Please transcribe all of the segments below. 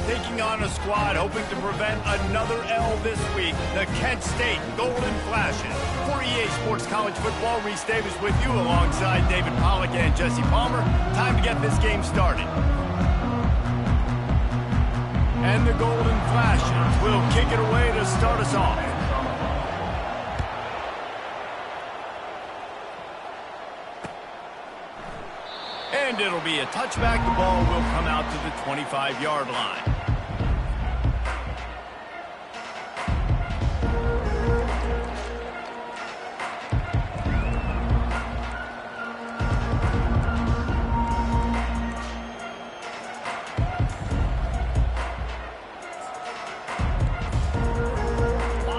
taking on a squad hoping to prevent another L this week, the Kent State Golden Flashes. For EA Sports College Football, Reese Davis with you alongside David Pollack and Jesse Palmer. Time to get this game started. And the Golden Flashes will kick it away to start us off. And it'll be a touchback. The ball will come out to the 25-yard line.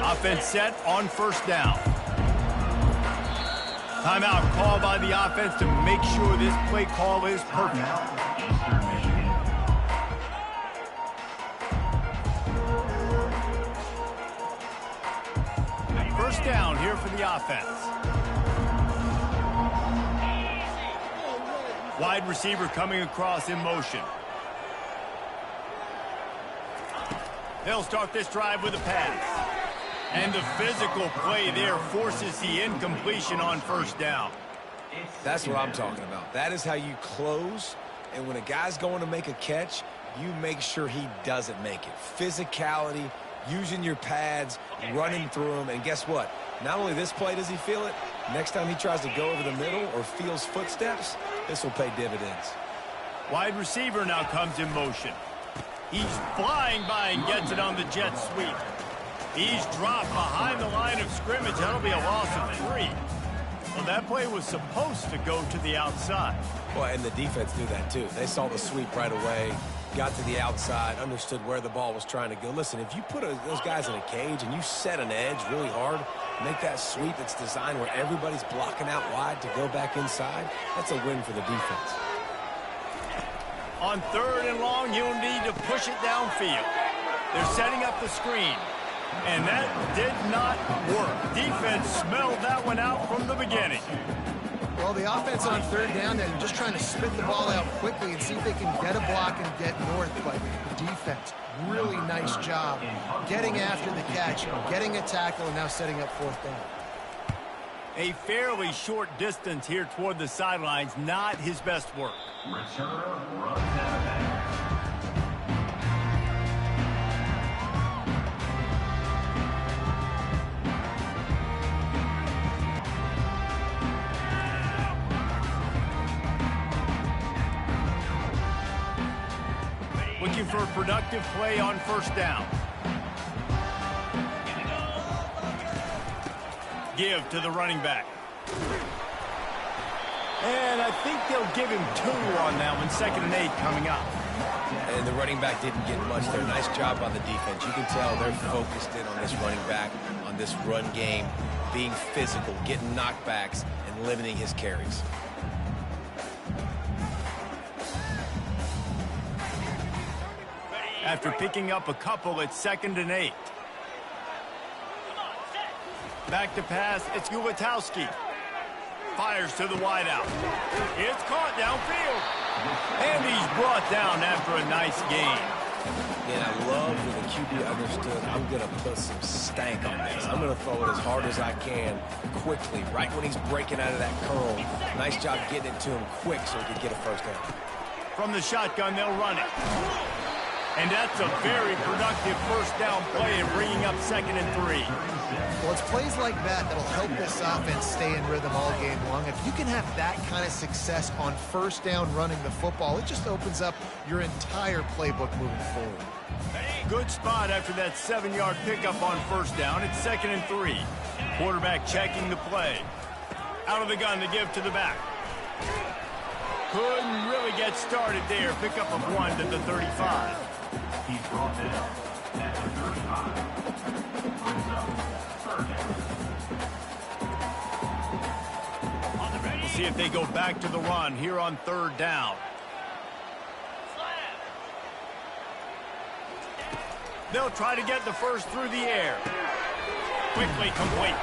Offense set on first down. Timeout call by the offense to make sure this play call is perfect. First down here for the offense. Wide receiver coming across in motion. They'll start this drive with a pass. And the physical play there forces the incompletion on first down. That's what I'm talking about. That is how you close. And when a guy's going to make a catch, you make sure he doesn't make it. Physicality, using your pads, running through them. And guess what? Not only this play does he feel it, next time he tries to go over the middle or feels footsteps, this will pay dividends. Wide receiver now comes in motion. He's flying by and gets it on the jet sweep. He's dropped behind the line of scrimmage. That'll be a loss of 3. Well, that play was supposed to go to the outside. Well, and the defense knew that too. They saw the sweep right away, got to the outside, understood where the ball was trying to go. Listen, if you put those guys in a cage and you set an edge really hard, make that sweep that's designed where everybody's blocking out wide to go back inside, that's a win for the defense. On 3rd and long, you'll need to push it downfield. They're setting up the screen. And that did not work. Defense smelled that one out from the beginning. Well, the offense on 3rd down, they're just trying to spit the ball out quickly and see if they can get a block and get north. But the defense, really nice job getting after the catch, getting a tackle, and now setting up 4th down. A fairly short distance here toward the sidelines, not his best work. Returner runs out of bounds. Looking for a productive play on first down. Give to the running back. And I think they'll give him 2 on that one. 2nd and 8 coming up. And the running back didn't get much there. Nice job by the defense. You can tell they're focused in on this running back, on this run game, being physical, getting knockbacks, and limiting his carries. After picking up a couple, it's 2nd and 8. Back to pass, it's Ulatowski. Fires to the wideout. It's caught downfield. And he's brought down after a nice gain. And I love when the QB understood, I'm going to put some stank on this. I'm going to throw it as hard as I can, quickly, right when he's breaking out of that curl. Nice job getting it to him quick so he could get a first down. From the shotgun, they'll run it. And that's a very productive first down play and bringing up 2nd and 3. Well, it's plays like that that'll help this offense stay in rhythm all game long. If you can have that kind of success on first down running the football, it just opens up your entire playbook moving forward. Good spot after that 7-yard pickup on first down. It's 2nd and 3. Quarterback checking the play. Out of the gun to give to the back. Couldn't really get started there. Pickup of 1 to the 35. He's brought down at the 35. Brings up 3rd down. We'll see if they go back to the run here on 3rd down. They'll try to get the first through the air. Quickly complete.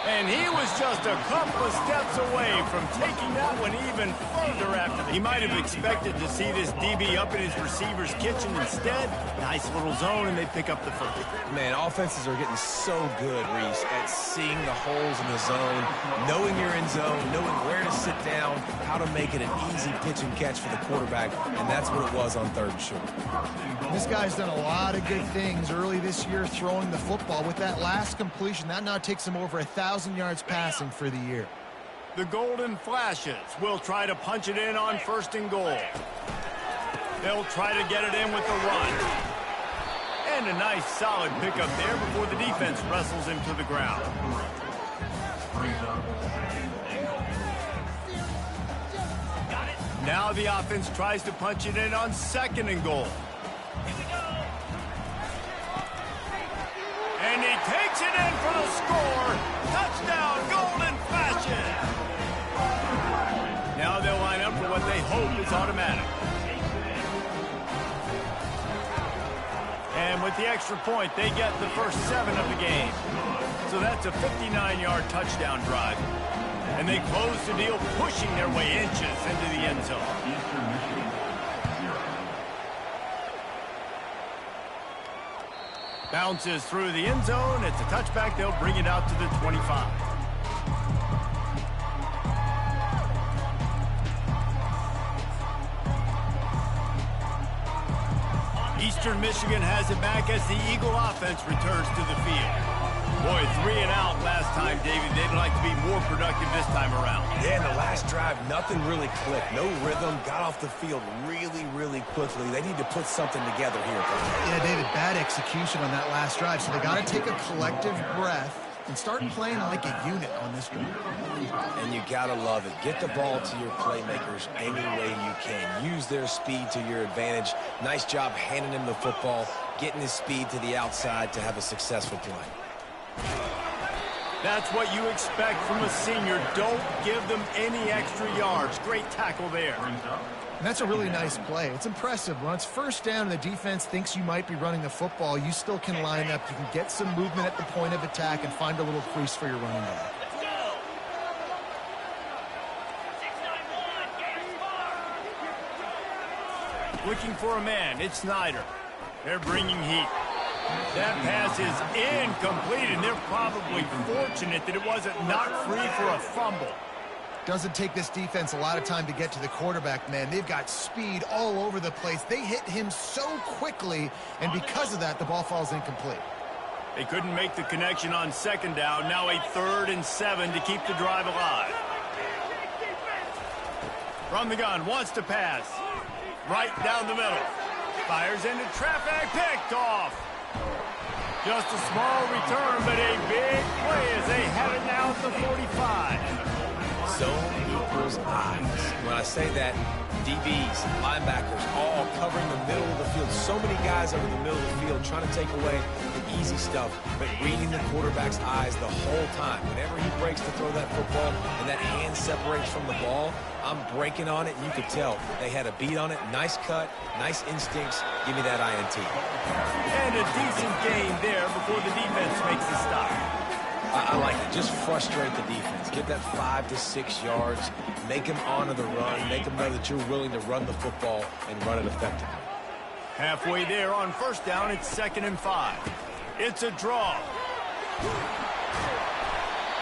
And he was just a couple of steps away from taking that one even further after. He might have expected to see this DB up in his receiver's kitchen instead. Nice little zone, and they pick up the first. Man, offenses are getting so good, Reese, at seeing the holes in the zone, knowing you're in zone, knowing where to sit down, how to make it an easy pitch and catch for the quarterback, and that's what it was on 3rd and short. This guy's done a lot of good things early this year throwing the football. With that last completion, that now takes him over 1,000 yards passing for the year. The Golden Flashes will try to punch it in on 1st and goal. They'll try to get it in with the run. And a nice solid pickup there before the defense wrestles him to the ground. Now the offense tries to punch it in on 2nd and goal. And he takes it in for the score. Touchdown, Golden Flashes. Now they'll line up for what they hope is automatic. And with the extra point, they get the first 7 of the game. So that's a 59-yard touchdown drive. And they close the deal, pushing their way inches into the end zone. Bounces through the end zone. It's a touchback. They'll bring it out to the 25. Eastern Michigan has it back as the Eagle offense returns to the field. Boy, 3 and out last time, David. They'd like to be more productive this time around. Yeah, in the last drive, nothing really clicked. No rhythm. Got off the field really, really quickly. They need to put something together here. Yeah, David, bad execution on that last drive. So they got to take a collective breath and start playing like a unit on this drive. And you got to love it. Get the ball to your playmakers any way you can. Use their speed to your advantage. Nice job handing him the football, getting his speed to the outside to have a successful play. That's what you expect from a senior. Don't give them any extra yards. Great tackle there. And that's a really nice play. It's impressive. When it's 1st down and the defense thinks you might be running the football, you still can line up. You can get some movement at the point of attack and find a little crease for your running back. Looking for a man. It's Snyder. They're bringing heat. That pass is incomplete, and they're probably fortunate that it wasn't knocked free for a fumble. Doesn't take this defense a lot of time to get to the quarterback, man. They've got speed all over the place. They hit him so quickly, and because of that, the ball falls incomplete. They couldn't make the connection on 2nd down. Now a 3rd and 7 to keep the drive alive. From the gun, wants to pass. Right down the middle. Fires into traffic, picked off. Just a small return, but a big play as they have it now at the 45. Zone equals eyes. When I say that, DBs, linebackers, all covering the middle of the field. So many guys over the middle of the field trying to take away the easy stuff, but reading the quarterback's eyes the whole time. Whenever he breaks to throw that football and that hand separates from the ball, I'm breaking on it, and you could tell they had a beat on it. Nice cut, nice instincts. Give me that INT. And a decent gain there before the defense makes the stop. I like it. Just frustrate the defense. Get that 5 to 6 yards. Make them honor the run. Make them know that you're willing to run the football and run it effectively. Halfway there on 1st down, it's 2nd and 5. It's a draw.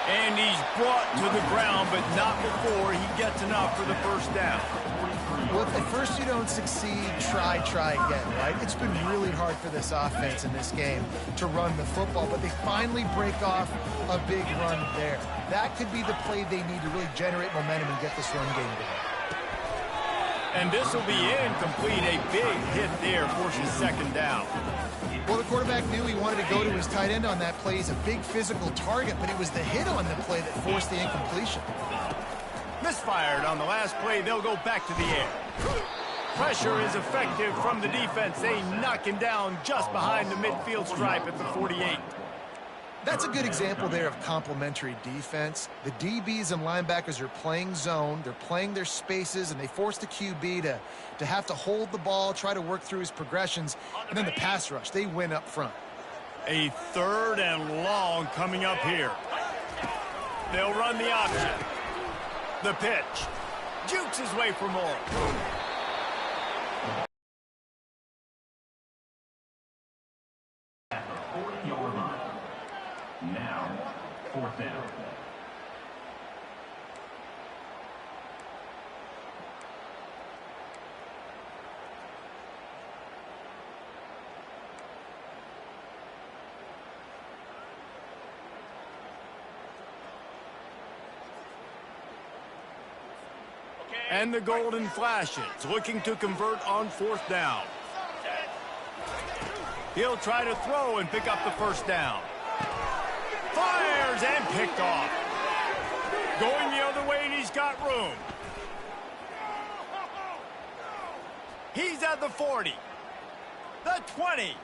And he's brought to the ground, but not before he gets enough for the 1st down. Well, if at first you don't succeed, try again, right? It's been really hard for this offense in this game to run the football, but they finally break off a big run there. That could be the play they need to really generate momentum and get this run game going. And this will be incomplete. A big hit there forces 2nd down. Well, the quarterback knew he wanted to go to his tight end on that play. He's a big physical target, but it was the hit on the play that forced the incompletion. Misfired on the last play. They'll go back to the air. Pressure is effective from the defense. They knock him down just behind the midfield stripe at the 48. That's a good example there of complementary defense. The DBs and linebackers are playing zone. They're playing their spaces, and they force the QB to have to hold the ball, try to work through his progressions, and then the pass rush. They win up front. A 3rd and long coming up here. They'll run the option. The pitch. Jukes his way for more. At the 40-yard line. Now, 4th down. And the Golden Flashes looking to convert on 4th down. He'll try to throw and pick up the first down. Fires and picked off. Going the other way, and he's got room. He's at the 40. The 20.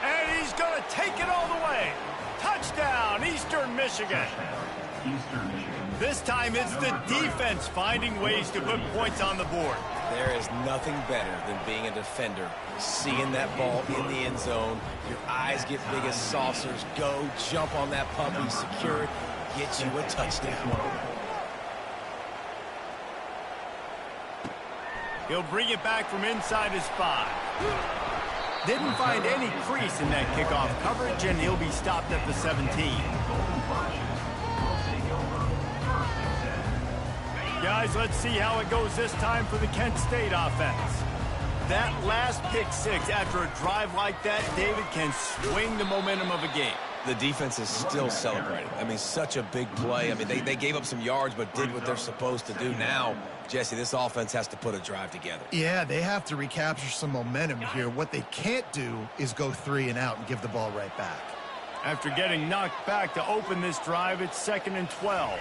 And he's going to take it all the way. Touchdown, Eastern Michigan. Eastern Michigan. This time it's the defense finding ways to put points on the board. There is nothing better than being a defender. Seeing that ball in the end zone, your eyes get big as saucers. Go, jump on that puppy, secure it, get you a touchdown. He'll bring it back from inside his 5. Didn't find any crease in that kickoff coverage, and he'll be stopped at the 17. Guys, let's see how it goes this time for the Kent State offense. That last pick 6 after a drive like that, David, can swing the momentum of a game. The defense is still celebrating. I mean, such a big play. I mean, they gave up some yards but did what they're supposed to do. Now, Jesse, this offense has to put a drive together. Yeah, they have to recapture some momentum here. What they can't do is go 3 and out and give the ball right back. After getting knocked back to open this drive, it's 2nd and 12.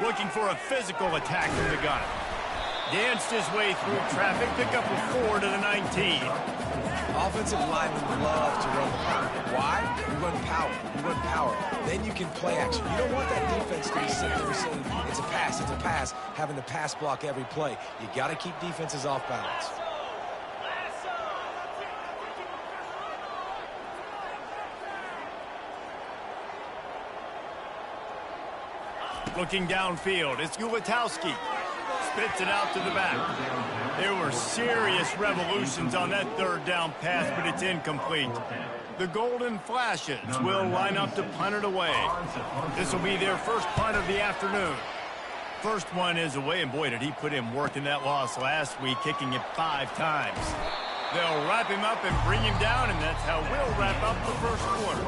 Looking for a physical attack from the gun. Danced his way through traffic, pick up a 4 to the 19. Offensive linemen love to run the power. Why? You run power. You run power. Then you can play action. You don't want that defense to be sitting there saying, it's a pass, having to pass block every play. You got to keep defenses off balance. Looking downfield, it's Ulatowski. Spits it out to the back. There were serious revolutions on that 3rd down pass, but it's incomplete. The Golden Flashes will line up to punt it away. This will be their first punt of the afternoon. First one is away, and boy, did he put in work in that loss last week, kicking it 5 times. They'll wrap him up and bring him down, and that's how we'll wrap up the first quarter.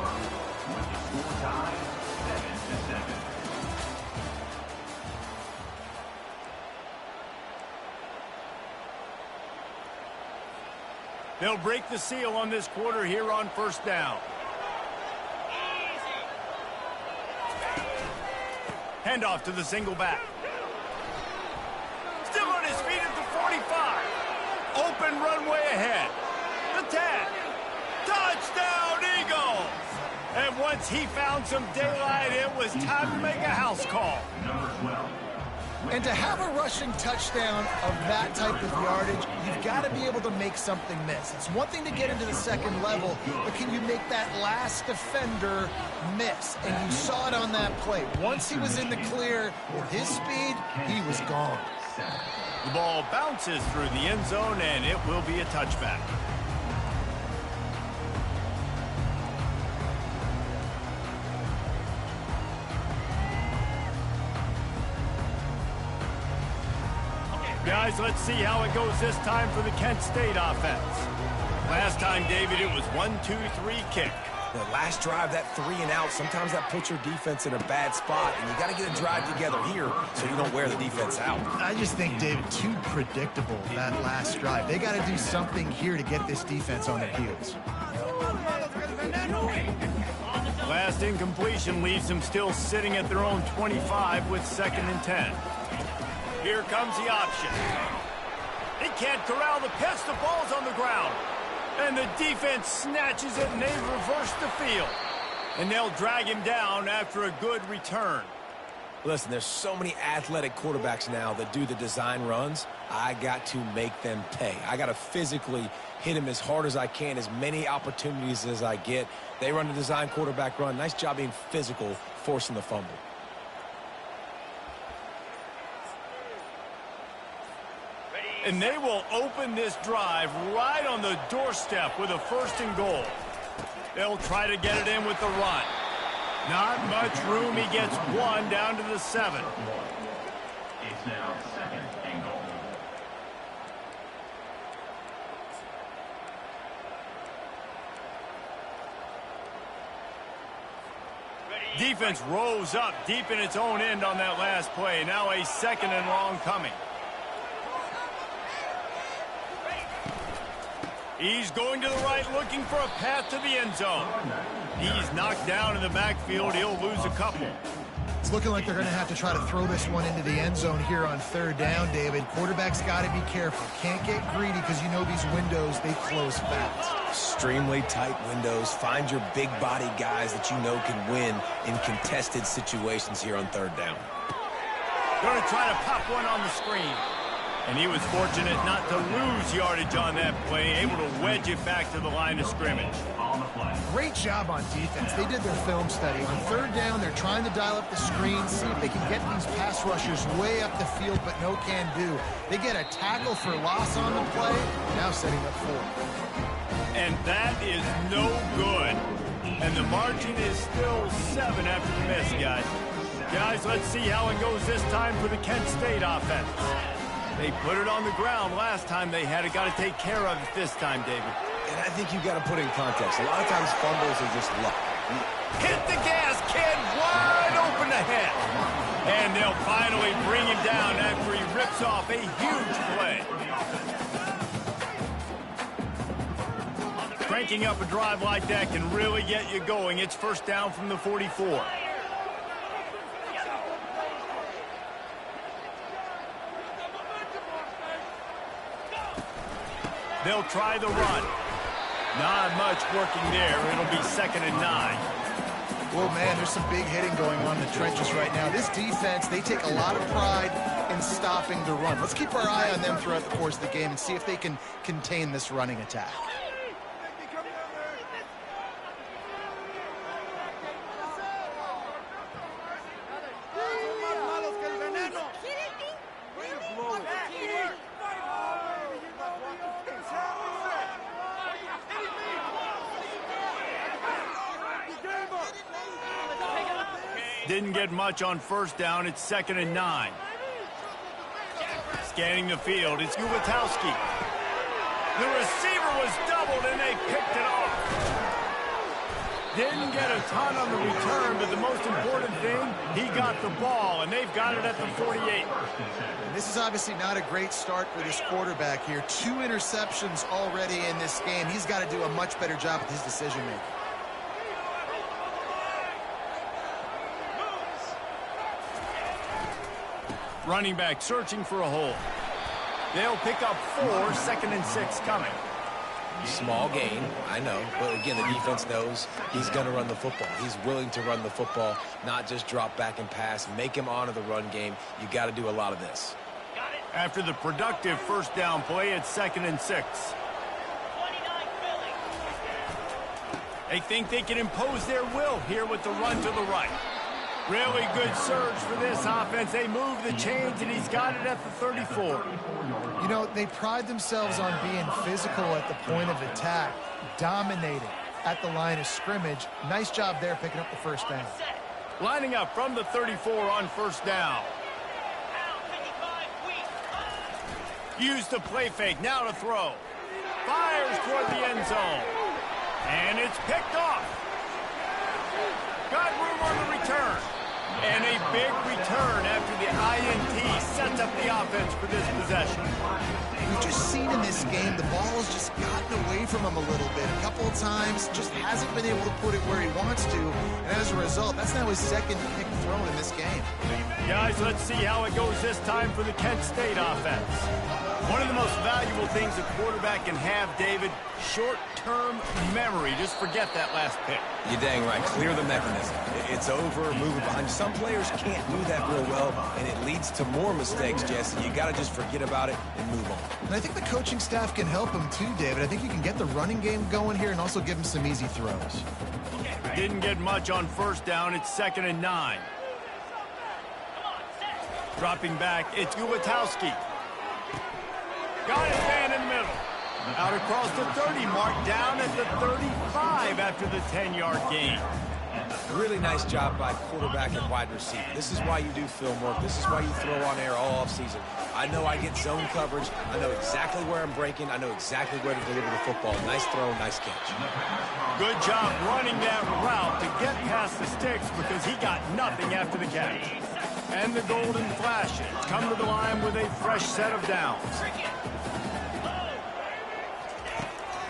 They'll break the seal on this quarter here on 1st down. Handoff to the single back. Still on his feet at the 45. Open runway ahead. The 10. Touchdown, Eagles! And once he found some daylight, it was time to make a house call. And to have a rushing touchdown of that type of yardage, you've got to be able to make something miss. It's one thing to get into the 2nd level, but can you make that last defender miss? And you saw it on that play. Once he was in the clear, with his speed, he was gone. The ball bounces through the end zone, and it will be a touchback. Guys, let's see how it goes this time for the Kent State offense. Last time, David, it was 1-2-3 kick. The last drive, that 3 and out, sometimes that puts your defense in a bad spot, and you got to get a drive together here so you don't wear the defense out. I just think, David, too predictable, that last drive. They got to do something here to get this defense on their heels. Last incompletion leaves them still sitting at their own 25 with 2nd and 10. Here comes the option. They can't corral the pitch. The ball's on the ground. And the defense snatches it, and they reverse the field. And they'll drag him down after a good return. Listen, there's so many athletic quarterbacks now that do the design runs. I got to make them pay. I got to physically hit him as hard as I can, as many opportunities as I get. They run the design quarterback run. Nice job being physical, forcing the fumble. And they will open this drive right on the doorstep with a 1st and goal. They'll try to get it in with the run. Not much room. He gets 1 down to the 7. It's now 2nd and goal. Defense rose up deep in its own end on that last play. Now a 2nd and long coming. He's going to the right, looking for a path to the end zone. He's knocked down in the backfield. He'll lose a couple. It's looking like they're going to have to try to throw this one into the end zone here on 3rd down, David. Quarterback's got to be careful. Can't get greedy because you know these windows, they close fast. Extremely tight windows. Find your big body guys that you know can win in contested situations here on 3rd down. Going to try to pop one on the screen. And he was fortunate not to lose yardage on that play, able to wedge it back to the line of scrimmage. Great job on defense. They did their film study. On 3rd down, they're trying to dial up the screen, see if they can get these pass rushers way up the field, but no can do. They get a tackle for loss on the play, now setting up 4. And that is no good. And the margin is still 7 after the miss, guys. Guys, let's see how it goes this time for the Kent State offense. They put it on the ground last time they had it. Got to take care of it this time, David. And I think you've got to put in context. A lot of times fumbles are just luck. Hit the gas, kid. Wide open ahead. And they'll finally bring him down after he rips off a huge play. Cranking up a drive like that can really get you going. It's 1st down from the 44. They'll try the run. Not much working there. It'll be 2nd and 9. Whoa, man, there's some big hitting going on in the trenches right now. This defense, they take a lot of pride in stopping the run. Let's keep our eye on them throughout the course of the game and see if they can contain this running attack. Didn't get much on 1st down. It's 2nd and 9. Scanning the field, it's Gubitowski. The receiver was doubled, and they picked it off. Didn't get a ton on the return, but the most important thing, he got the ball, and they've got it at the 48. And this is obviously not a great start for this quarterback here. 2 interceptions already in this game. He's got to do a much better job with his decision-making. Running back searching for a hole. They'll pick up 4, 2nd and 6 coming. Small gain, I know. But again, the defense knows he's going to run the football. He's willing to run the football, not just drop back and pass. Make him honor the run game. You got to do a lot of this. After the productive 1st down play, it's 2nd and 6. They think they can impose their will here with the run to the right. Really good surge for this offense. They move the chains, and he's got it at the 34. You know, they pride themselves on being physical at the point of attack, dominating at the line of scrimmage. Nice job there picking up the 1st down. Lining up from the 34 on 1st down. Use the play fake, now to throw. Fires toward the end zone. And it's picked off. Got room on the return. And a big return after the INT sets up the offense for this possession. We've just seen in this game, the ball has just gotten away from him a little bit. A couple of times, just hasn't been able to put it where he wants to. And as a result, that's now his 2nd pick thrown in this game. Guys, let's see how it goes this time for the Kent State offense. One of the most valuable things a quarterback can have, David, short-term memory. Just forget that last pick. You're dang right. Clear the mechanism. It's over, move it behind. Some players can't do that real well, and it leads to more mistakes, Jesse. You got to just forget about it and move on. And I think the coaching staff can help him too, David. I think you can get the running game going here and also give him some easy throws. Didn't get much on first down. It's 2nd and 9. Dropping back, it's Ulatowski. Got his man in the middle. Out across the 30 mark, down at the 35 after the 10-yard gain. Really nice job by quarterback and wide receiver. This is why you do film work. This is why you throw on air all offseason. I know I get zone coverage. I know exactly where I'm breaking. I know exactly where to deliver the football. Nice throw, nice catch. Good job running that route to get past the sticks because he got nothing after the catch. And the golden flashes come to the line with a fresh set of downs.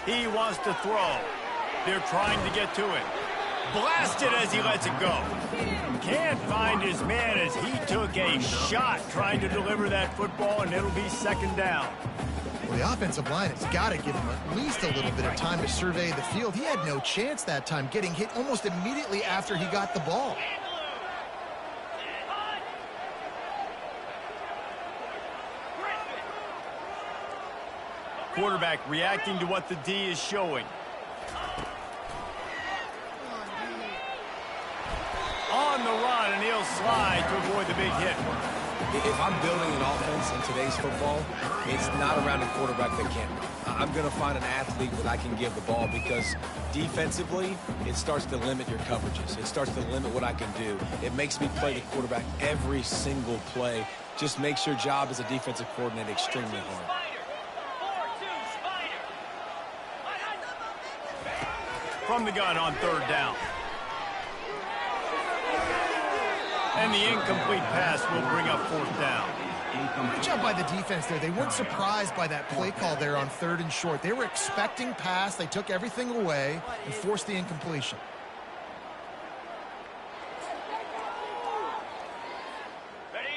He wants to throw. They're trying to get to it. Blasted as he lets it go. Can't find his man as he took a shot trying to deliver that football, and it'll be 2nd down. Well, the offensive line has got to give him at least a little bit of time to survey the field. He had no chance that time, getting hit almost immediately after he got the ball. Quarterback reacting to what the D is showing. On the run, and he'll slide to avoid the big hit. If I'm building an offense in today's football, it's not around a quarterback that can't run. I'm going to find an athlete that I can give the ball because defensively, it starts to limit your coverages. It starts to limit what I can do. It makes me play the quarterback every single play. Just makes your job as a defensive coordinator extremely hard. From the gun on 3rd down. And the incomplete pass will bring up 4th down. Good job by the defense there. They weren't surprised by that play call there on 3rd and short. They were expecting pass. They took everything away and forced the incompletion.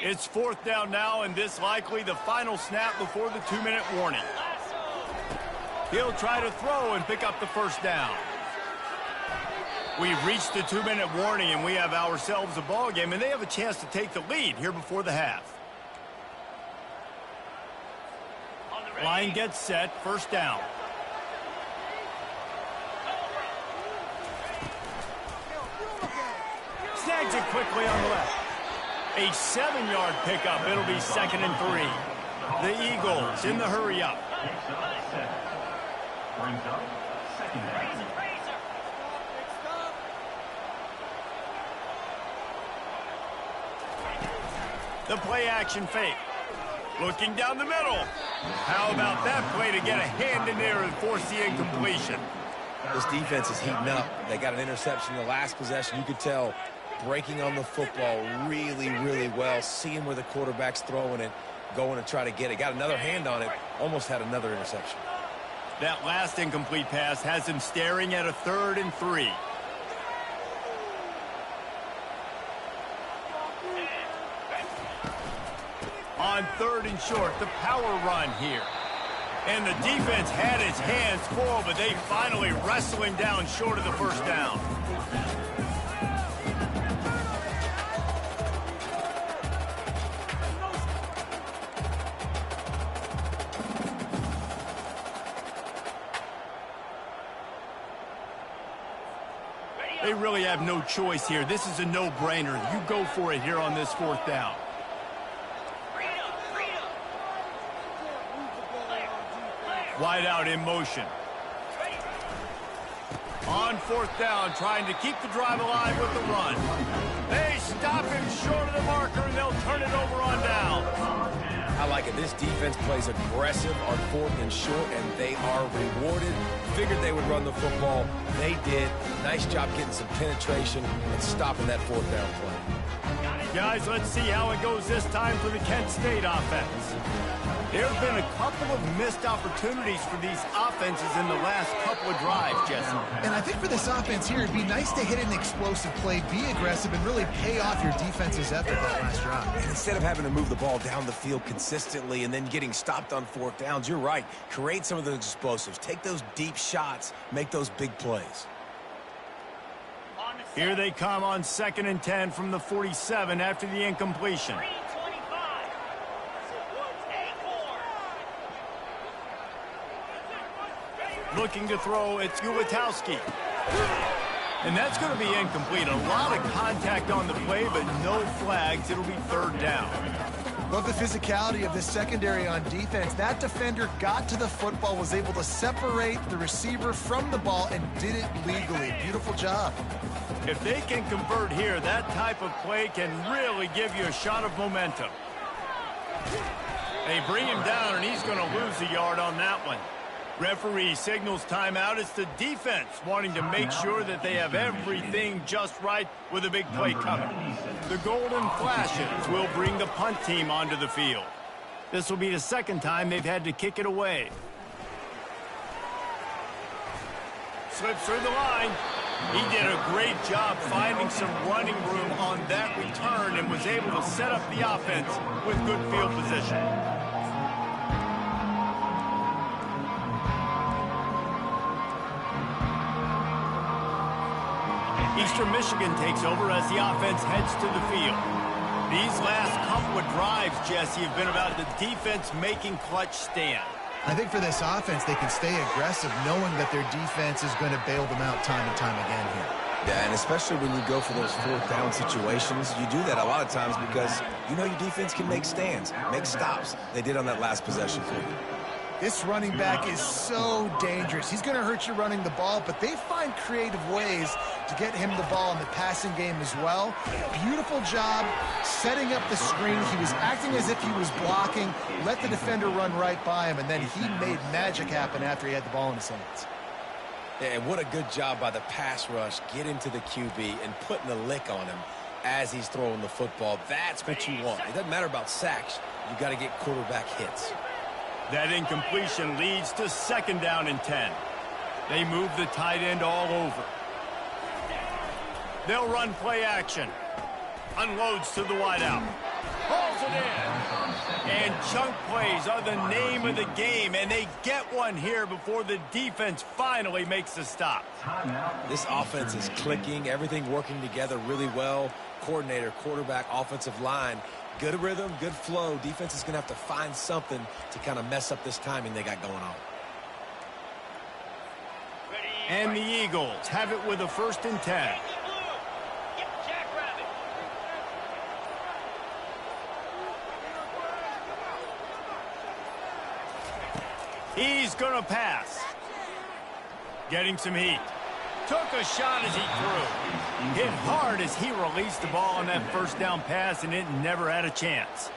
It's 4th down now, and this likely the final snap before the 2-minute warning. He'll try to throw and pick up the 1st down. We've reached the 2-minute warning, and we have ourselves a ball game, and they have a chance to take the lead here before the half. Line gets set, 1st down. Snags it quickly on the left. A 7-yard pickup. It'll be 2nd and 3. The Eagles in the hurry up. Brings up 2nd down. The play action fake. Looking down the middle. How about that play to get a hand in there and force the incompletion? This defense is heating up. They got an interception in the last possession. You could tell breaking on the football really, really well, seeing where the quarterback's throwing it, going to try to get it. Got another hand on it, almost had another interception. That last incomplete pass has him staring at a 3rd and 3. On 3rd and short, the power run here. And the defense had its hands full, but they finally wrestle him down short of the 1st down. They really have no choice here. This is a no-brainer. You go for it here on this 4th down. Wide out in motion. On 4th down, trying to keep the drive alive with the run. They stop him short of the marker, and they'll turn it over on down. I like it. This defense plays aggressive on 4th and short, and they are rewarded. Figured they would run the football. They did. Nice job getting some penetration and stopping that 4th down play. Guys, let's see how it goes this time for the Kent State offense. There have been a couple of missed opportunities for these offenses in the last couple of drives, Jesse. And I think for this offense here, it'd be nice to hit an explosive play, be aggressive, and really pay off your defense's effort that last drive. And instead of having to move the ball down the field consistently and then getting stopped on 4th downs, you're right. Create some of those explosives. Take those deep shots. Make those big plays. Here they come on 2nd and 10 from the 47 after the incompletion. Looking to throw, it's Ulatowski. And that's going to be incomplete. A lot of contact on the play, but no flags. It'll be 3rd down. Love the physicality of this secondary on defense. That defender got to the football, was able to separate the receiver from the ball, and did it legally. Beautiful job. If they can convert here, that type of play can really give you a shot of momentum. They bring him down, and he's going to lose a yard on that one. Referee signals timeout. It's the defense wanting to make sure that they have everything just right with a big play coming. The Golden Flashes will bring the punt team onto the field. This will be the 2nd time they've had to kick it away. Slips through the line. He did a great job finding some running room on that return and was able to set up the offense with good field position. Eastern Michigan takes over as the offense heads to the field. These last couple of drives, Jesse, have been about the defense making clutch stand. I think for this offense, they can stay aggressive knowing that their defense is going to bail them out time and time again here. Yeah, and especially when you go for those 4th down situations, you do that a lot of times because you know your defense can make stands, make stops. They did on that last possession for you. This running back is so dangerous. He's going to hurt you running the ball, but they find creative ways to get him the ball in the passing game as well. Beautiful job setting up the screen. He was acting as if he was blocking, let the defender run right by him, and then he made magic happen after he had the ball in his hands. Yeah, and what a good job by the pass rush, getting to the QB and putting a lick on him as he's throwing the football. That's what you want. It doesn't matter about sacks. You got to get quarterback hits. That incompletion leads to 2nd down and 10. They move the tight end all over. They'll run play action. Unloads to the wideout. Hauls it in. And chunk plays are the name of the game, and they get one here before the defense finally makes the stop. This offense is clicking, everything working together really well. Coordinator, quarterback, offensive line. Good rhythm, good flow. Defense is going to have to find something to kind of mess up this timing they got going on. And the Eagles have it with a 1st and 10. He's going to pass. Getting some heat. Took a shot as he threw. Hit hard as he released the ball on that 1st down pass, and it never had a chance.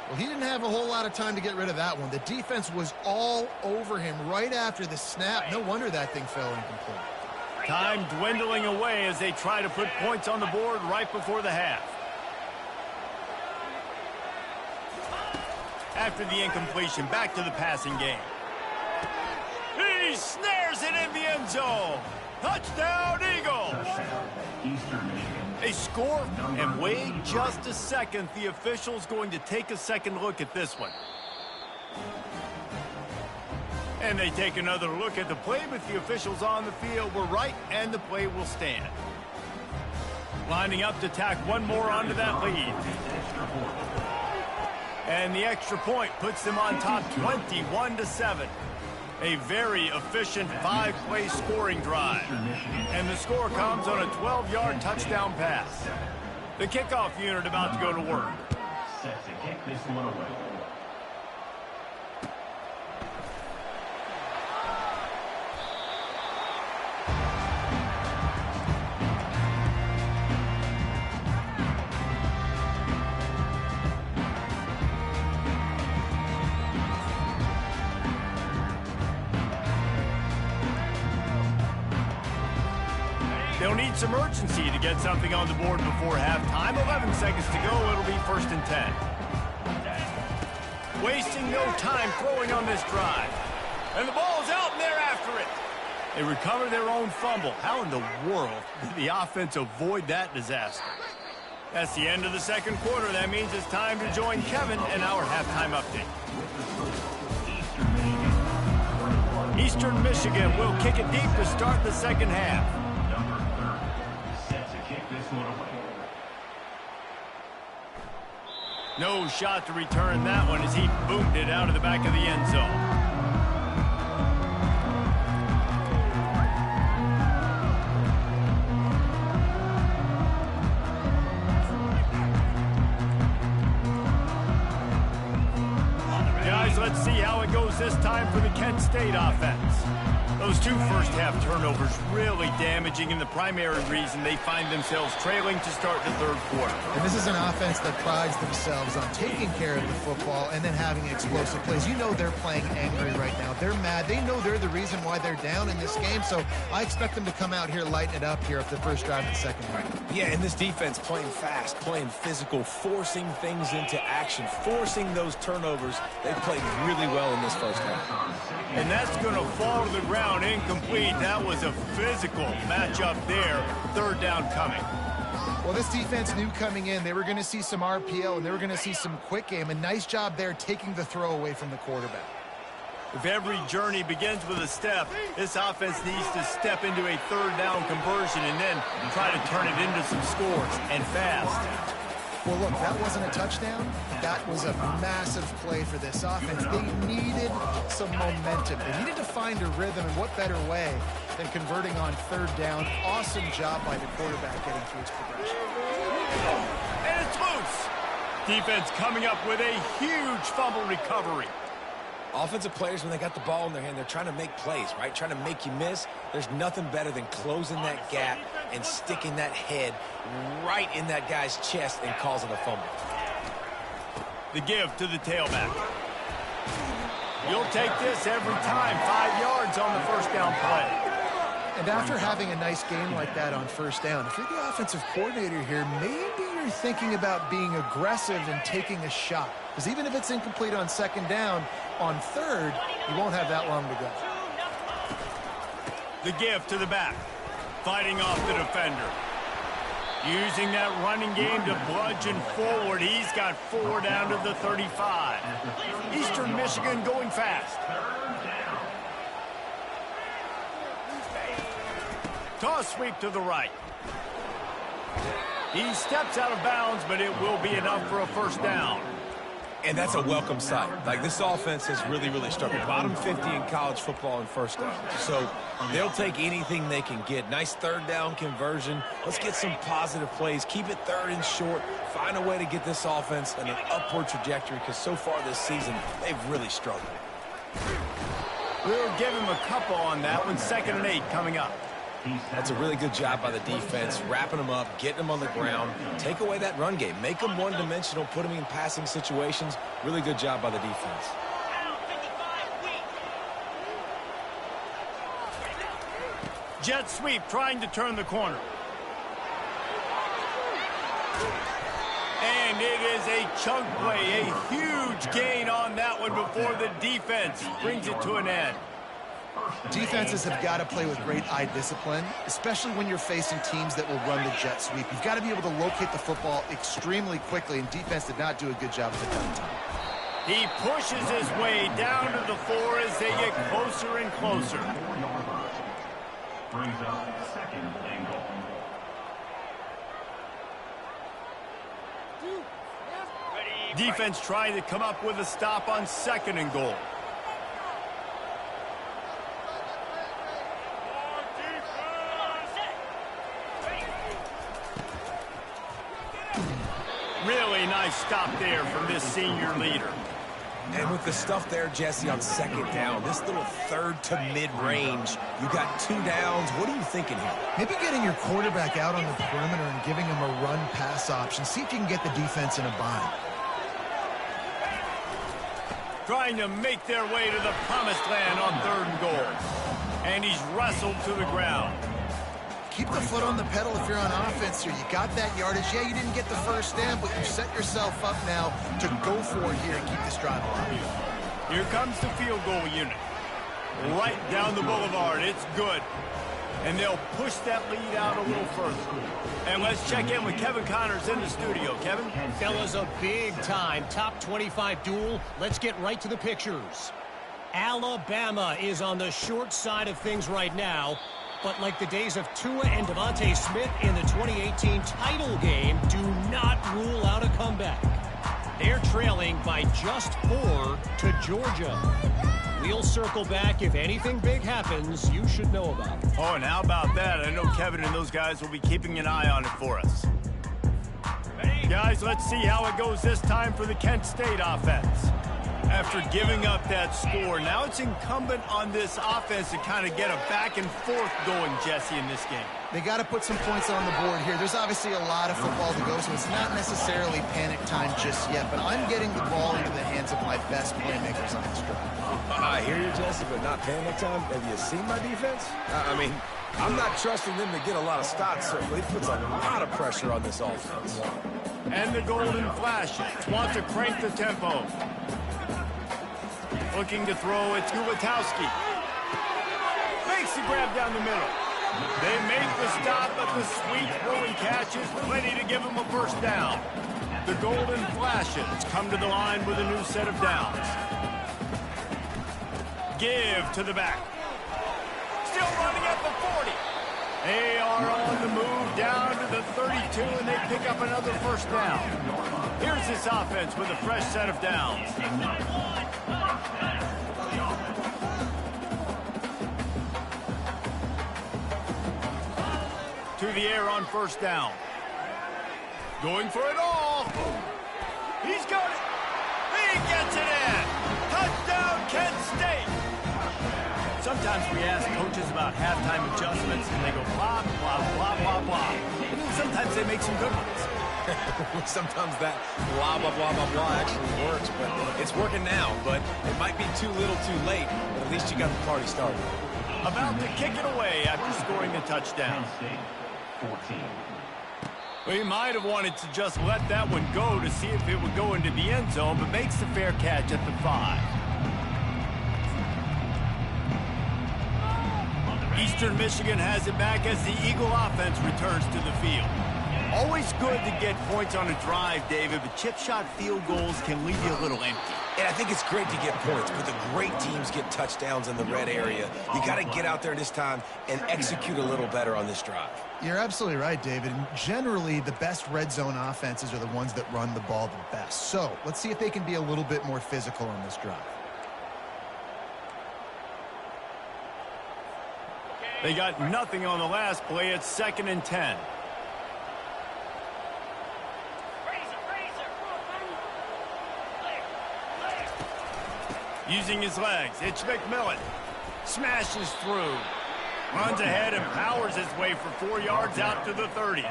Well, he didn't have a whole lot of time to get rid of that one. The defense was all over him right after the snap. No wonder that thing fell incomplete. Time dwindling away as they try to put points on the board right before the half. After the incompletion, back to the passing game. He snares it in the end zone. Touchdown, Eagles! They score, and wait just a second. The official's going to take a second look at this one. And they take another look at the play, but the officials on the field were right, and the play will stand. Lining up to tack one more onto that lead. And the extra point puts them on top 21-7. A very efficient 5-play scoring drive. And the score comes on a 12-yard touchdown pass. The kickoff unit about to go to work. Set to kick this one away. They'll need some urgency to get something on the board before halftime. 11 seconds to go. It'll be 1st and 10. Wasting no time throwing on this drive. And the ball's out, and they're after it. They recover their own fumble. How in the world did the offense avoid that disaster? That's the end of the 2nd quarter. That means it's time to join Kevin in our halftime update. Eastern Michigan will kick it deep to start the 2nd half. No shot to return that one as he boomed it out of the back of the end zone. Let's see how it goes this time for the Kent State offense. Those two first-half turnovers really damaging, and the primary reason they find themselves trailing to start the third quarter. And this is an offense that prides themselves on taking care of the football and then having explosive plays. You know they're playing angry right now. They're mad. They know they're the reason why they're down in this game, so I expect them to come out here, lighten it up here at the first drive of the second half. Yeah, and this defense playing fast, playing physical, forcing things into action, forcing those turnovers. They played really well in this first half. And that's going to fall to the ground incomplete. That was a physical matchup there. Third down coming. Well, this defense knew coming in they were going to see some RPO and they were going to see some quick game. A nice job there taking the throw away from the quarterback. If every journey begins with a step, this offense needs to step into a third down conversion and then try to turn it into some scores, and fast. Well, look, that wasn't a touchdown. That was a massive play for this offense. They needed some momentum. They needed to find a rhythm, and what better way than converting on third down. Awesome job by the quarterback getting through its progression. And it's loose. Defense coming up with a huge fumble recovery. Offensive players, when they got the ball in their hand, they're trying to make plays, right? Trying to make you miss. There's nothing better than closing that gap and sticking that head right in that guy's chest and causing a fumble. The give to the tailback. You'll take this every time. 5 yards on the first down play. And after having a nice game like that on first down, if you're the offensive coordinator here, maybe you're thinking about being aggressive and taking a shot. Because even if it's incomplete on second down, on third, you won't have that long to go. The give to the back. Fighting off the defender. Using that running game to bludgeon forward. He's got 4 down to the 35. Eastern Michigan going fast. Toss sweep to the right. He steps out of bounds, but it will be enough for a first down. And that's a welcome sight. Like, this offense has really struggled. Bottom 50 in college football in first down. So they'll take anything they can get. Nice third down conversion. Let's get some positive plays. Keep it third and short. Find a way to get this offense in an upward trajectory, because so far this season, they've really struggled. We'll give him a couple on that one. 2nd and 8 coming up. That's a really good job by the defense, wrapping them up, getting them on the ground. Take away that run game. Make them one-dimensional, put them in passing situations. Really good job by the defense. Jet sweep trying to turn the corner. And it is a chunk play, a huge gain on that one before the defense brings it to an end. Defenses have got to play with great eye discipline, especially when you're facing teams that will run the jet sweep. You've got to be able to locate the football extremely quickly, and defense did not do a good job of it that time. He pushes his way down to the 4 as they get closer and closer. Brings up 2nd and goal. Defense trying to come up with a stop on 2nd and goal. Really nice stop there from this senior leader. And with the stuff there, Jesse, on 2nd down, this little third to mid-range, you got 2 downs. What are you thinking here? Maybe getting your quarterback out on the perimeter and giving him a run-pass option. See if you can get the defense in a bind. Trying to make their way to the promised land on 3rd and goal. And he's wrestled to the ground. Keep the foot on the pedal if you're on offense here. You got that yardage. Yeah, you didn't get the first down, but you set yourself up now to go for it here and keep this drive alive. Here comes the field goal unit. Right down the boulevard. It's good. And they'll push that lead out a little further. And let's check in with Kevin Connors in the studio. Kevin? Fellas, a big-time top 25 duel. Let's get right to the pictures. Alabama is on the short side of things right now. But like the days of Tua and Devontae Smith in the 2018 title game, do not rule out a comeback. They're trailing by just 4 to Georgia. We'll circle back. If anything big happens, you should know about it. Oh, and how about that? I know Kevin and those guys will be keeping an eye on it for us. Guys, let's see how it goes this time for the Kent State offense. After giving up that score, now it's incumbent on this offense to kind of get a back and forth going, Jesse, in this game. They got to put some points on the board here. There's obviously a lot of football to go, so it's not necessarily panic time just yet, but I'm getting the ball into the hands of my best playmakers on this drive. I hear you, Jesse, but not panic time. Have you seen my defense? I mean, I'm not trusting them to get a lot of stops, so it puts a lot of pressure on this offense. And the Golden Flashes want to crank the tempo. Looking to throw, it's Gulitowski. Makes the grab down the middle. They make the stop, but the sweet throwing catch is plenty to give them a first down. The Golden Flashes come to the line with a new set of downs. Give to the back. Still running at the 40. They are on the move down to the 32, and they pick up another first down. Here's this offense with a fresh set of downs. To the air on first down. Going for it all. He's got it. He gets it in. Touchdown, Kent State. Sometimes we ask coaches about halftime adjustments, and they go blah, blah, blah, blah, blah. And then sometimes they make some good ones. Sometimes that blah, blah, blah, blah, blah actually works, but it's working now. But it might be too little too late, but at least you got the party started. About to kick it away after scoring a touchdown. 14. Well, he might have wanted to just let that one go to see if it would go into the end zone, but makes the fair catch at the 5. Eastern Michigan has it back as the Eagle offense returns to the field. Always good to get points on a drive, David, but chip shot field goals can leave you a little empty. And I think it's great to get points, but the great teams get touchdowns in the red area. You got to get out there this time and execute a little better on this drive. You're absolutely right, David. And generally, the best red zone offenses are the ones that run the ball the best. So let's see if they can be a little bit more physical on this drive. They got nothing on the last play. It's 2nd and 10. Using his legs, it's McMillan. Smashes through. Runs ahead and powers his way for 4 yards out to the 30.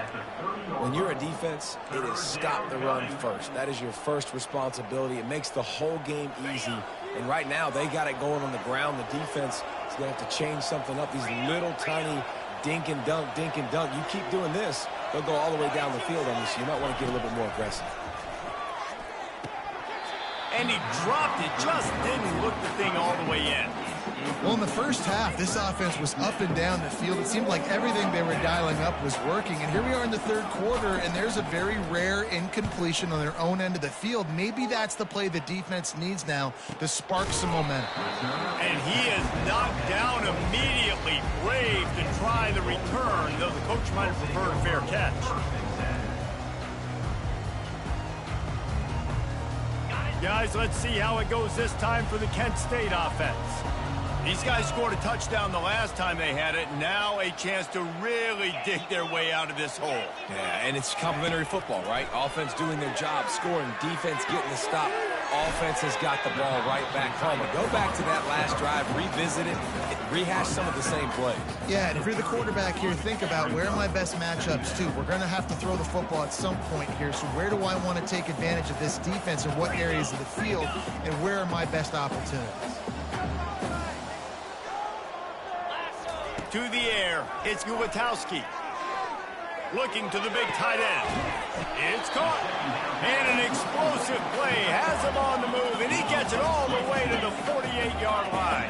When you're a defense, it is stop the run first. That is your first responsibility. It makes the whole game easy. And right now, they got it going on the ground. The defense is going to have to change something up. These little tiny dink and dunk, dink and dunk. You keep doing this, they'll go all the way down the field on you, so you might want to get a little bit more aggressive. And he dropped it, just didn't look the thing all the way in. Well, in the first half, this offense was up and down the field. It seemed like everything they were dialing up was working. And here we are in the third quarter, and there's a very rare incompletion on their own end of the field. Maybe that's the play the defense needs now to spark some momentum. And he is knocked down immediately. Brave to try the return, though the coach might have preferred a fair catch. Guys, let's see how it goes this time for the Kent State offense. These guys scored a touchdown the last time they had it. Now a chance to really dig their way out of this hole. Yeah, and it's complimentary football, right? Offense doing their job, scoring, defense getting the stop. Offense has got the ball right back home. Go back to that last drive, revisit it, and rehash some of the same plays. Yeah, and if you're the quarterback here, think about where are my best matchups too. We're going to have to throw the football at some point here, so where do I want to take advantage of this defense and what areas of the field, and where are my best opportunities? To the air, it's Gulitowski. Looking to the big tight end. It's caught. And an explosive play has him on the move, and he gets it all the way to the 48-yard line.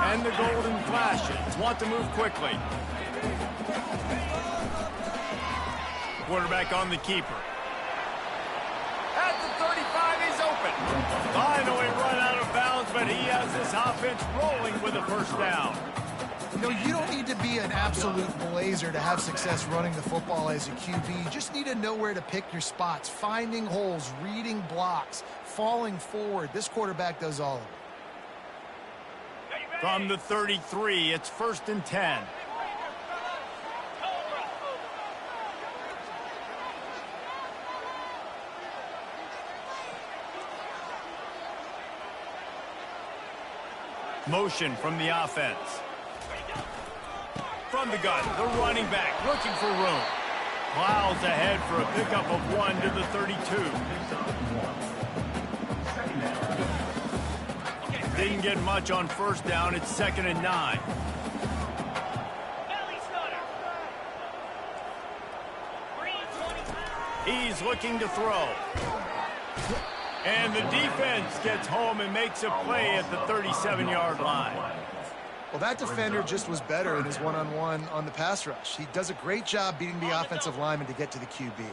And the Golden Flashes want to move quickly. Quarterback on the keeper. At the 35, he's open. Finally run out of bounds, but he has this offense rolling with a first down. You know, you don't need to be an an absolute blazer to have success running the football as a QB. You just need to know where to pick your spots, finding holes, reading blocks, falling forward. This quarterback does all of it. From the 33, it's 1st and 10. Motion from the offense. From the gun, the running back looking for room. Plows ahead for a pickup of 1 to the 32. Didn't get much on 1st down. It's 2nd and 9. He's looking to throw. And the defense gets home and makes a play at the 37-yard line. Well, that defender just was better in his one-on-one on the pass rush. He does a great job beating the offensive lineman to get to the QB.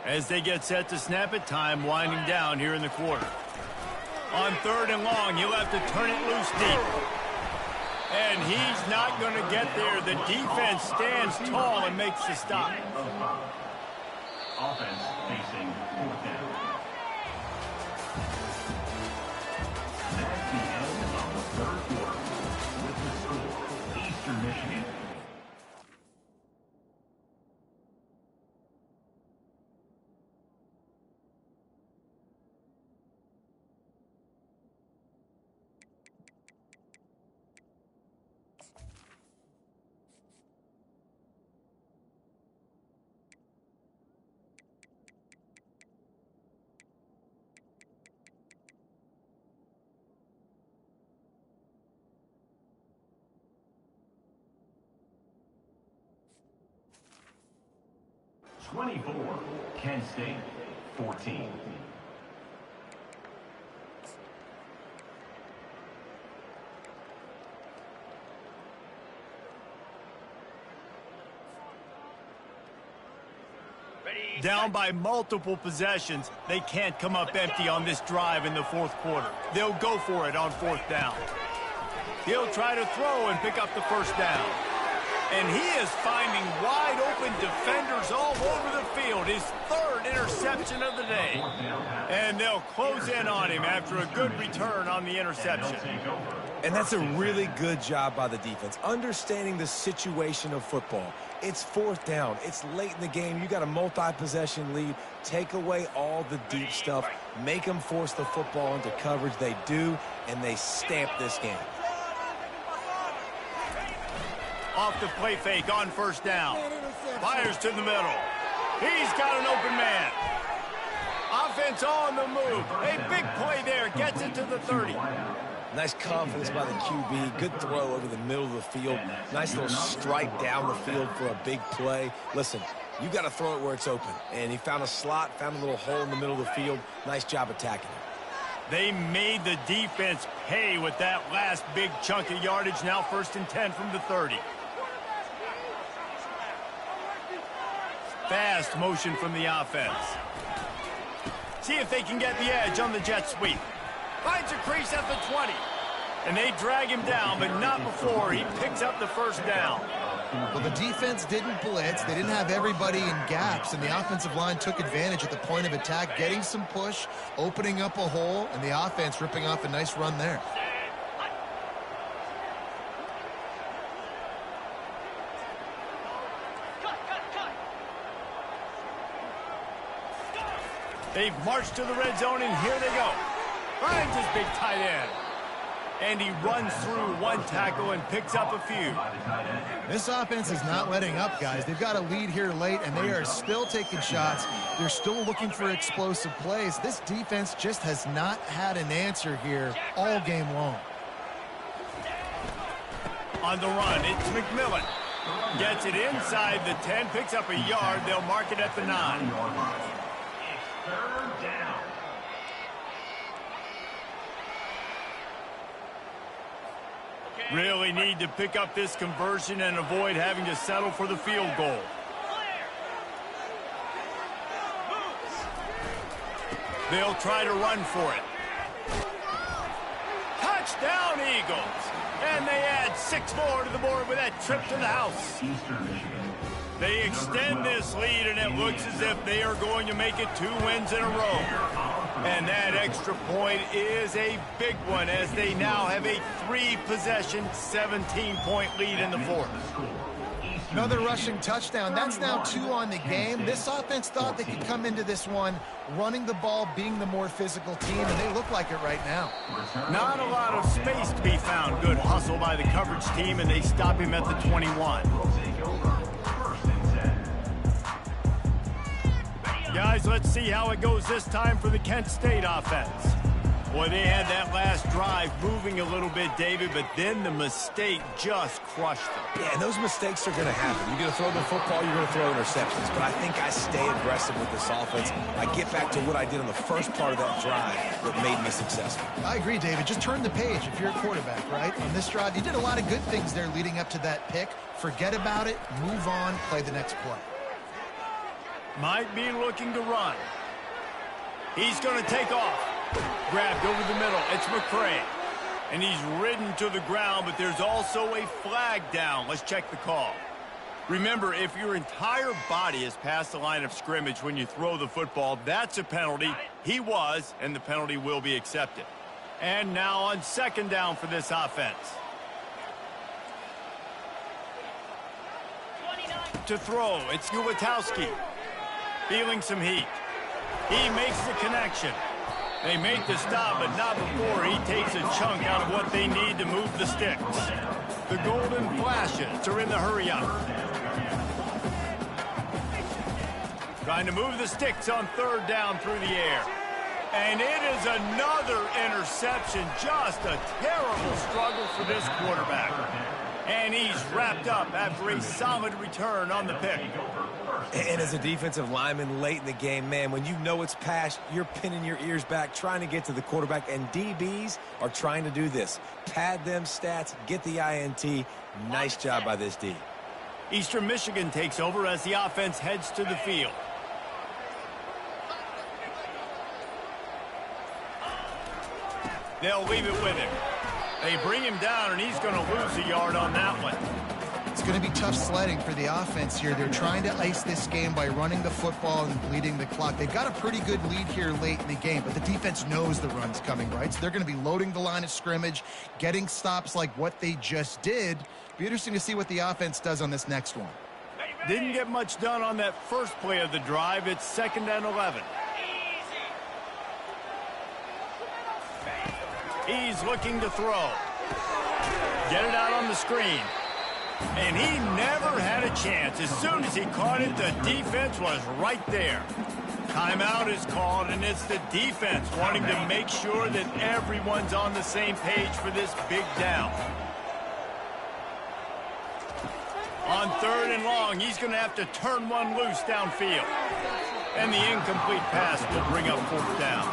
As they get set to snap it, time winding down here in the quarter. On 3rd and long, he'll have to turn it loose deep. And he's not going to get there. The defense stands tall and makes the stop. Offense facing 4th down. That's the end of the 3rd quarter. With the score, Eastern Michigan. Kent State 14. Down by multiple possessions, they can't come up empty on this drive in the 4th quarter. They'll go for it on 4th down. He'll try to throw and pick up the 1st down. And he is finding wide-open defenders all over the field. His 3rd interception of the day. And they'll close in on him after a good return on the interception. And that's a really good job by the defense, understanding the situation of football. It's 4th down. It's late in the game. You got a multi-possession lead. Take away all the deep stuff. Make them force the football into coverage. They do, and they stamp this game. Off the play fake on 1st down. Fires to the middle. He's got an open man. Offense on the move. A big play there. Gets it to the 30. Nice confidence by the QB. Good throw over the middle of the field. Nice little strike down the field for a big play. Listen, you got to throw it where it's open. And he found a slot, found a little hole in the middle of the field. Nice job attacking it. They made the defense pay with that last big chunk of yardage. Now 1st and 10 from the 30. Fast motion from the offense. See if they can get the edge on the jet sweep. Finds a crease at the 20. And they drag him down, but not before he picks up the 1st down. Well, the defense didn't blitz. They didn't have everybody in gaps, and the offensive line took advantage at the point of attack, getting some push, opening up a hole, and the offense ripping off a nice run there. They've marched to the red zone, and here they go. Finds his big tight end. And he runs through one tackle and picks up a few. This offense is not letting up, guys. They've got a lead here late, and they are still taking shots. They're still looking for explosive plays. This defense just has not had an answer here all game long. On the run, it's McMillan. Gets it inside the 10, picks up a yard. They'll mark it at the 9. It's 3rd down. Really need to pick up this conversion and avoid having to settle for the field goal. They'll try to run for it. Touchdown, Eagles! And they add 6 more to the board with that trip to the house. Eastern Michigan. They extend this lead, and it looks as if they are going to make it 2 wins in a row. And that extra point is a big one, as they now have a 3-possession, 17-point lead in the fourth. Another rushing touchdown. That's now 2 on the game. This offense thought they could come into this one running the ball, being the more physical team, and they look like it right now. Not a lot of space to be found. Good hustle by the coverage team, and they stop him at the 21. Guys, let's see how it goes this time for the Kent State offense. Boy, they had that last drive moving a little bit, David, but then the mistake just crushed them. Yeah, and those mistakes are going to happen. You're going to throw the football, you're going to throw interceptions. But I think I stay aggressive with this offense. I get back to what I did on the first part of that drive that made me successful. I agree, David. Just turn the page if you're a quarterback, right? On this drive, you did a lot of good things there leading up to that pick. Forget about it, move on, play the next play. Might be looking to run. He's going to take off. Grabbed over the middle. It's McCray. And he's ridden to the ground, but there's also a flag down. Let's check the call. Remember, if your entire body is past the line of scrimmage when you throw the football, that's a penalty. He was, and the penalty will be accepted. And now on 2nd down for this offense. To throw, it's Ulatowski. Feeling some heat. He makes the connection. They make the stop, but not before he takes a chunk out of what they need to move the sticks. The golden flashes are in the hurry-up. Trying to move the sticks on 3rd down through the air. And it is another interception. Just a terrible struggle for this quarterback. And he's wrapped up after a solid return on the pick. And as a defensive lineman late in the game, man, when you know it's past, you're pinning your ears back, trying to get to the quarterback, and DBs are trying to do this. Pad them stats, get the INT. Nice job by this D. Eastern Michigan takes over as the offense heads to the field. They'll leave it with him. They bring him down, and he's going to lose a yard on that one. It's going to be tough sledding for the offense here. They're trying to ice this game by running the football and bleeding the clock. They've got a pretty good lead here late in the game, but the defense knows the run's coming, right? So they're going to be loading the line of scrimmage, getting stops like what they just did. Be interesting to see what the offense does on this next one. Didn't get much done on that first play of the drive. It's 2nd and 11. He's looking to throw. Get it out on the screen. And he never had a chance. As soon as he caught it, the defense was right there. Timeout is called, and it's the defense wanting to make sure that everyone's on the same page for this big down. On 3rd and long, he's going to have to turn one loose downfield. And the incomplete pass will bring up 4th down.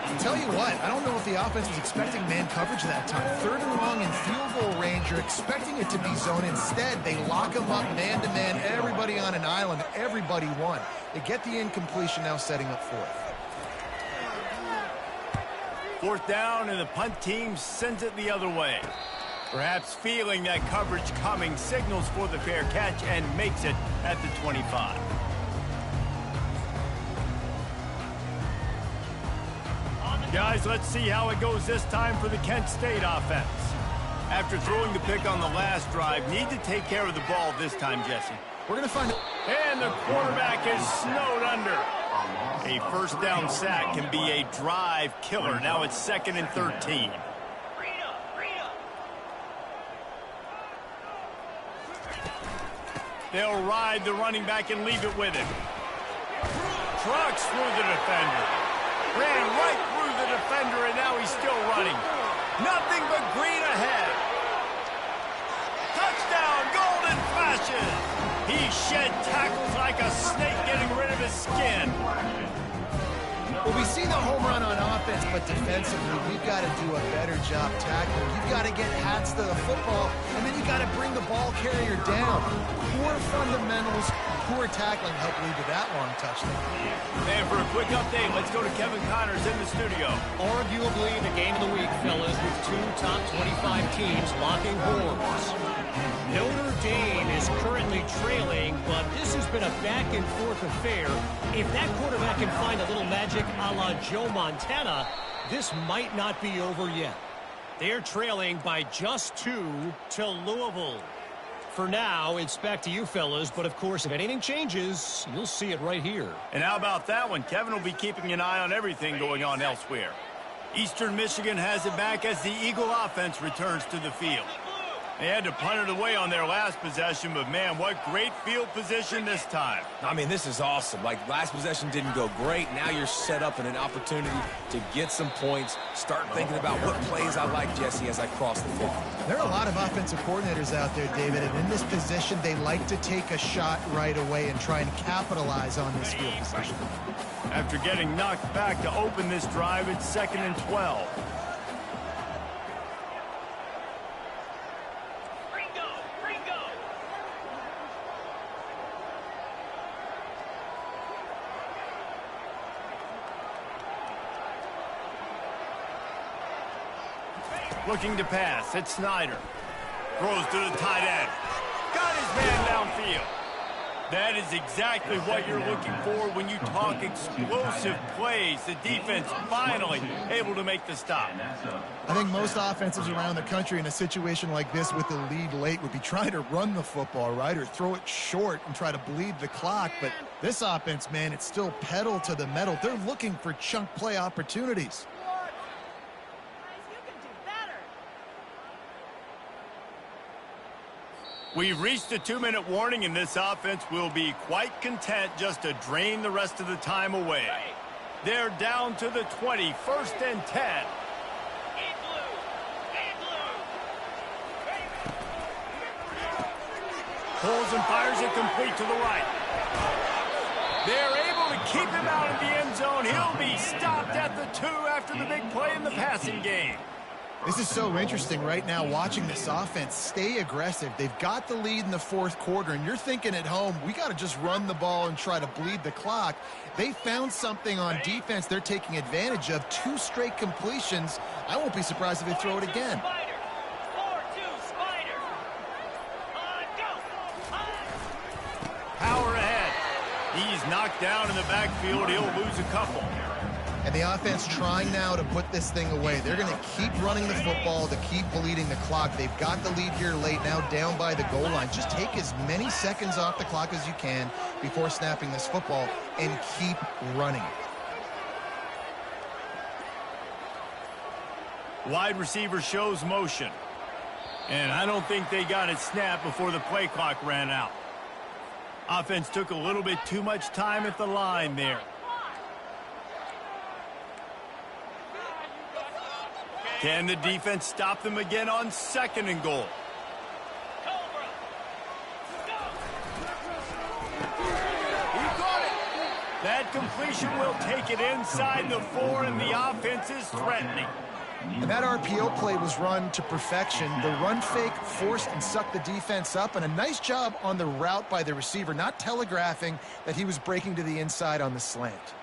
I'll tell you what, I don't know if the offense was expecting man coverage that time. 3rd and long in field goal range, you're expecting it to be zone. Instead, they lock them up man-to-man, everybody on an island, everybody won. They get the incompletion, now setting up 4th. 4th down, and the punt team sends it the other way. Perhaps feeling that coverage coming, signals for the fair catch and makes it at the 25. Guys, let's see how it goes this time for the Kent State offense. After throwing the pick on the last drive, need to take care of the ball this time, Jesse. We're going to find... And the quarterback is snowed under. A 1st down sack can be a drive killer. Now it's 2nd and 13. They'll ride the running back and leave it with him. Trucks through the defender. Ran right through the defender, and now he's still running. Nothing but green ahead. Touchdown, golden flashes. He shed tackles like a snake getting rid of his skin. Well, we see the home run on offense, but defensively, we've got to do a better job tackling. You've got to get hats to the football, and then you got to bring the ball carrier down. Poor fundamentals, poor tackling helped lead to that long touchdown. And for a quick update, let's go to Kevin Connors in the studio. Arguably the game of the week, fellas, with two top 25 teams locking horns. Notre Dame is currently trailing, but this has been a back-and-forth affair. If that quarterback can find a little magic a la Joe Montana, this might not be over yet. They're trailing by just 2 to Louisville. For now, it's back to you fellas, but of course, if anything changes, you'll see it right here. And how about that one? Kevin will be keeping an eye on everything going on elsewhere. Eastern Michigan has it back as the Eagle offense returns to the field. They had to punt it away on their last possession, but man, what great field position this time. I mean, this is awesome. Like, last possession didn't go great. Now you're set up in an opportunity to get some points. Start thinking about what plays I like, Jesse, as I cross the field. There are a lot of offensive coordinators out there, David, and in this position, they like to take a shot right away and try and capitalize on this field position. After getting knocked back to open this drive, it's 2nd and 12. Looking to pass, it's Snyder. Throws to the tight end. Got his man downfield. That is exactly what you're looking for when you talk explosive plays. The defense finally able to make the stop. I think most offenses around the country in a situation like this with the lead late would be trying to run the football, right, or throw it short and try to bleed the clock. But this offense, man, it's still pedal to the metal. They're looking for chunk play opportunities. We've reached a 2-minute warning, and this offense will be quite content just to drain the rest of the time away. They're down to the 20, 1st and 10. Pulls and fires it complete to the right. They're able to keep him out of the end zone. He'll be stopped at the 2 after the big play in the passing game. This is so interesting right now, watching this offense stay aggressive. They've got the lead in the 4th quarter, and you're thinking at home, we got to just run the ball and try to bleed the clock. They found something on defense they're taking advantage of. 2 straight completions. I won't be surprised if they throw it again. Power ahead. He's knocked down in the backfield. He'll lose a couple. And the offense trying now to put this thing away. They're going to keep running the football to keep bleeding the clock. They've got the lead here late, now down by the goal line. Just take as many seconds off the clock as you can before snapping this football and keep running. Wide receiver shows motion. And I don't think they got it snapped before the play clock ran out. Offense took a little bit too much time at the line there. Can the defense stop them again on 2nd and goal? He caught it. That completion will take it inside the 4, and the offense is threatening. And that RPO play was run to perfection. The run fake forced and sucked the defense up, and a nice job on the route by the receiver, not telegraphing that he was breaking to the inside on the slant.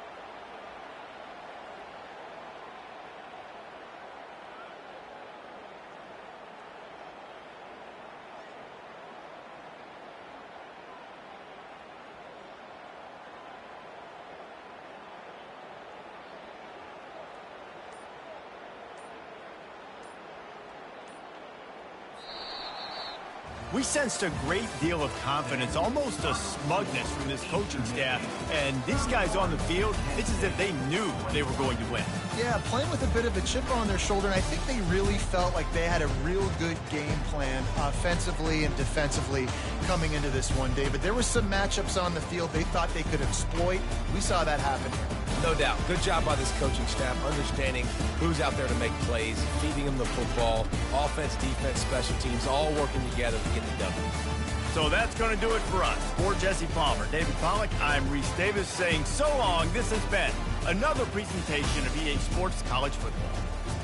We sensed a great deal of confidence, almost a smugness from this coaching staff. And these guys on the field, it's as if they knew they were going to win. Yeah, playing with a bit of a chip on their shoulder, and I think they really felt like they had a real good game plan offensively and defensively coming into this one, David. There were some matchups on the field they thought they could exploit. We saw that happen here. No doubt. Good job by this coaching staff, understanding who's out there to make plays, feeding them the football, offense, defense, special teams, all working together to get the W. So that's going to do it for us. For Jesse Palmer, David Pollack, I'm Reese Davis saying so long. This has been another presentation of EA Sports College Football.